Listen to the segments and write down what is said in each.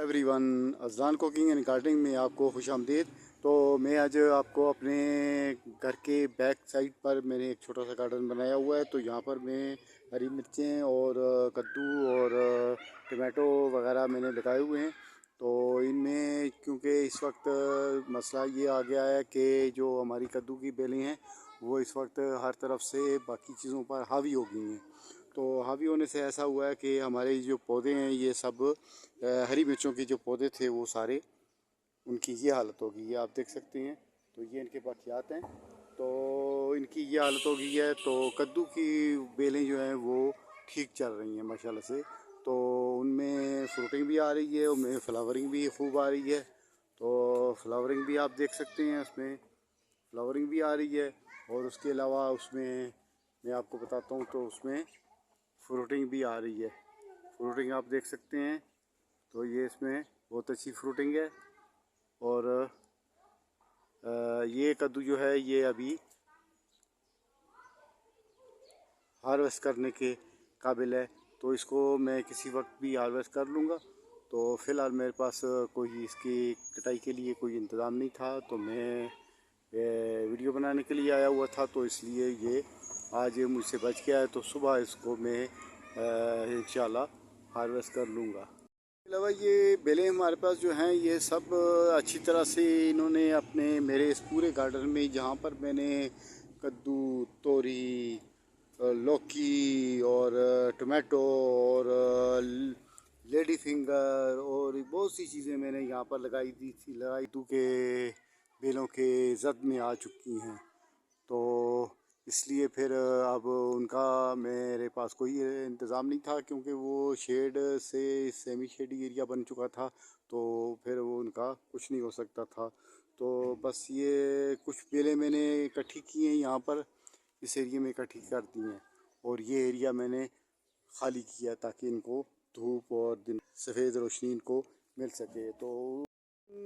Everyone, Azlan cooking and gardening में आपको खुश आमदीद। तो मैं आज आपको अपने घर के बैक साइड पर मैंने एक छोटा सा गार्डन बनाया हुआ है। तो यहाँ पर मैं हरी मिर्चें और कद्दू और टमाटो वगैरह मैंने लगाए हुए हैं। तो इनमें क्योंकि इस वक्त मसला ये आ गया है कि जो हमारी कद्दू की बेलें हैं वो इस वक्त हर तरफ से बाकी चीज़ों पर हावी हो गई हैं। तो हावी होने से ऐसा हुआ है कि हमारे जो पौधे हैं ये सब हरी मिर्चों के जो पौधे थे वो सारे उनकी ये हालत हो गई है, आप देख सकते हैं। तो ये इनके बाकियात हैं, तो इनकी ये हालत हो गई है। तो कद्दू की बेलें जो हैं वो ठीक चल रही हैं माशाल्लाह से। तो उनमें फ्रूटिंग भी आ रही है, उनमें फ्लावरिंग भी खूब आ रही है। तो फ्लावरिंग भी आप देख सकते हैं, उसमें फ्लावरिंग भी आ रही है। और उसके अलावा उसमें मैं आपको बताता हूँ तो उसमें फ्रूटिंग भी आ रही है। फ्रूटिंग आप देख सकते हैं, तो ये इसमें बहुत अच्छी फ्रूटिंग है। और ये कद्दू जो है ये अभी हार्वेस्ट करने के काबिल है। तो इसको मैं किसी वक्त भी हार्वेस्ट कर लूँगा। तो फ़िलहाल मेरे पास कोई इसकी कटाई के लिए कोई इंतज़ाम नहीं था, तो मैं वीडियो बनाने के लिए आया हुआ था। तो इसलिए ये आज मुझसे बच गया है, तो सुबह इसको मैं इंशाल्लाह हार्वेस्ट कर लूँगा। इसके अलावा ये बेलें हमारे पास जो हैं ये सब अच्छी तरह से इन्होंने अपने मेरे इस पूरे गार्डन में जहाँ पर मैंने कद्दू, तोरी, लौकी और टमाटो और लेडी फिंगर और बहुत सी चीज़ें मैंने यहाँ पर लगाई दी थी, लगाई कद्दू के बेलों के जद में आ चुकी हैं। तो इसलिए फिर अब उनका मेरे पास कोई इंतज़ाम नहीं था, क्योंकि वो शेड से सेमी शेडी एरिया बन चुका था। तो फिर वो उनका कुछ नहीं हो सकता था। तो बस ये कुछ बेलें मैंने इकट्ठी की हैं यहाँ पर, इस एरिया में इकट्ठी कर दी हैं। और ये एरिया मैंने खाली किया ताकि इनको धूप और दिन सफ़ेद रोशनी इनको मिल सके। तो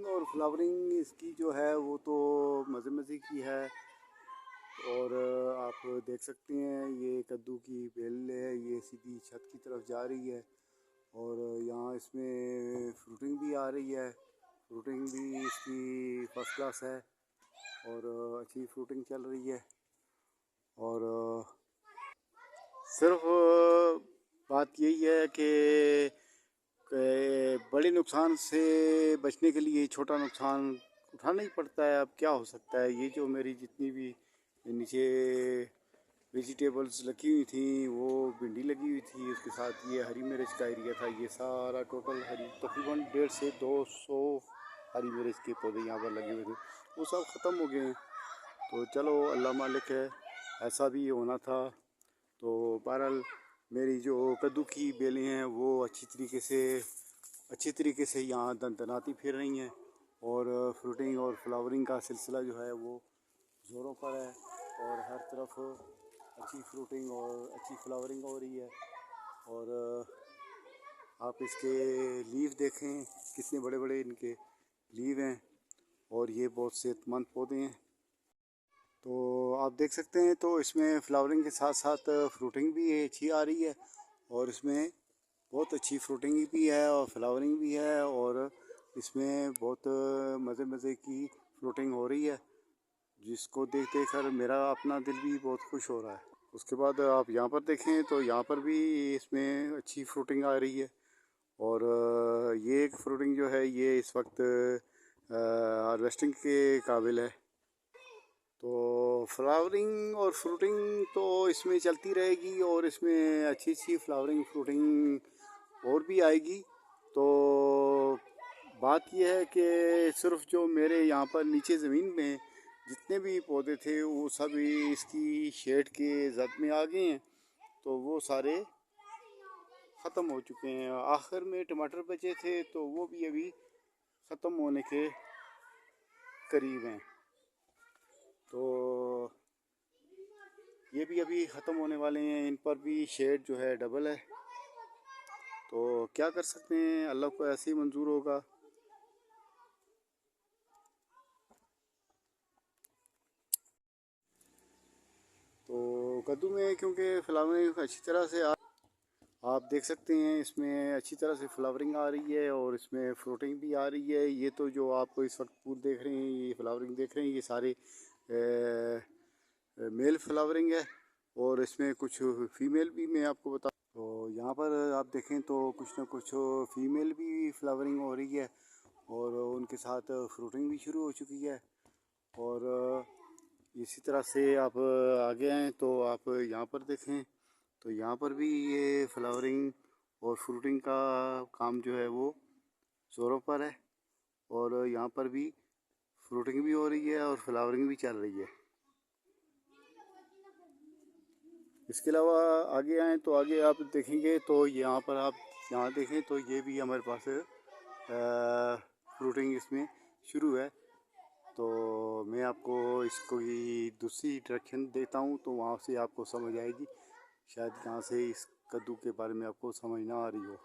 और फ्लावरिंग इसकी जो है वो तो मज़े मज़े की है। और आप देख सकते हैं ये कद्दू की बेल है, ये सीधी छत की तरफ जा रही है। और यहाँ इसमें फ्रूटिंग भी आ रही है, फ्रूटिंग भी इसकी फर्स्ट क्लास है और अच्छी फ्रूटिंग चल रही है। और सिर्फ बात यही है कि बड़े नुकसान से बचने के लिए छोटा नुकसान उठाना ही पड़ता है। अब क्या हो सकता है। ये जो मेरी जितनी भी नीचे वेजिटेबल्स लगी हुई थी, वो भिंडी लगी हुई थी, उसके साथ ये हरी मिर्च का एरिया था, ये सारा टोटल हरी तकरीबन 150 से 200 हरी मिर्च के पौधे यहाँ पर लगे हुए थे, वो सब ख़त्म हो गए हैं। तो चलो अल्लाह मालिक है, ऐसा भी होना था। तो बहरहाल मेरी जो कद्दू की बेलें हैं वो अच्छी तरीके से यहाँ दंदनाती फिर रही हैं। और फ्रूटिंग और फ्लावरिंग का सिलसिला जो है वो ज़ोरों पर है। और हर तरफ अच्छी फ्रूटिंग और अच्छी फ्लावरिंग हो रही है। और आप इसके लीव देखें, कितने बड़े बड़े इनके लीव हैं और ये बहुत सेहतमंद पौधे हैं। तो आप देख सकते हैं, तो इसमें फ्लावरिंग के साथ साथ फ्रूटिंग भी अच्छी आ रही है। और इसमें बहुत अच्छी फ्रूटिंग भी है और फ्लावरिंग भी है। और इसमें बहुत मज़े मज़े की फ्रूटिंग हो रही है, जिसको देख देख कर मेरा अपना दिल भी बहुत खुश हो रहा है। उसके बाद आप यहाँ पर देखें तो यहाँ पर भी इसमें अच्छी फ्रूटिंग आ रही है। और ये एक फ्रूटिंग जो है ये इस वक्त हार्वेस्टिंग के काबिल है। तो फ्लावरिंग और फ्रूटिंग तो इसमें चलती रहेगी और इसमें अच्छी अच्छी फ्लावरिंग फ्रूटिंग और भी आएगी। तो बात यह है कि सिर्फ जो मेरे यहाँ पर नीचे ज़मीन में जितने भी पौधे थे वो सभी इसकी शेड के जद में आ गए हैं। तो वो सारे ख़त्म हो चुके हैं। आखिर में टमाटर बचे थे तो वो भी अभी ख़त्म होने के करीब हैं। तो ये भी अभी ख़त्म होने वाले हैं, इन पर भी शेड जो है डबल है। तो क्या कर सकते हैं, अल्लाह को ऐसे ही मंजूर होगा। तो कद्दू में क्योंकि फ्लावरिंग अच्छी तरह से आप देख सकते हैं इसमें अच्छी तरह से फ्लावरिंग आ रही है और इसमें फ्रूटिंग भी आ रही है। ये तो जो आप इस वक्त फूल देख रहे हैं, ये फ्लावरिंग देख रहे हैं, ये सारे मेल फ्लावरिंग है और इसमें कुछ फीमेल भी मैं आपको बता। तो यहाँ पर आप देखें तो कुछ ना कुछ फीमेल भी फ्लावरिंग हो रही है और उनके साथ फ्रूटिंग भी शुरू हो चुकी है। और इसी तरह से आप आगे आएँ तो आप यहाँ पर देखें तो यहाँ पर भी ये फ्लावरिंग और फ्रूटिंग का काम जो है वो ज़ोरों पर है और यहाँ पर भी फ्रूटिंग भी हो रही है और फ्लावरिंग भी चल रही है। इसके अलावा आगे आएँ तो आगे आप देखेंगे तो यहाँ पर आप यहाँ देखें तो ये भी हमारे पास फ्रूटिंग इसमें शुरू है। तो मैं आपको इसको ही दूसरी डायरेक्शन देता हूँ तो वहाँ से आपको समझ आएगी। शायद यहाँ से इस कद्दू के बारे में आपको समझ ना आ रही हो।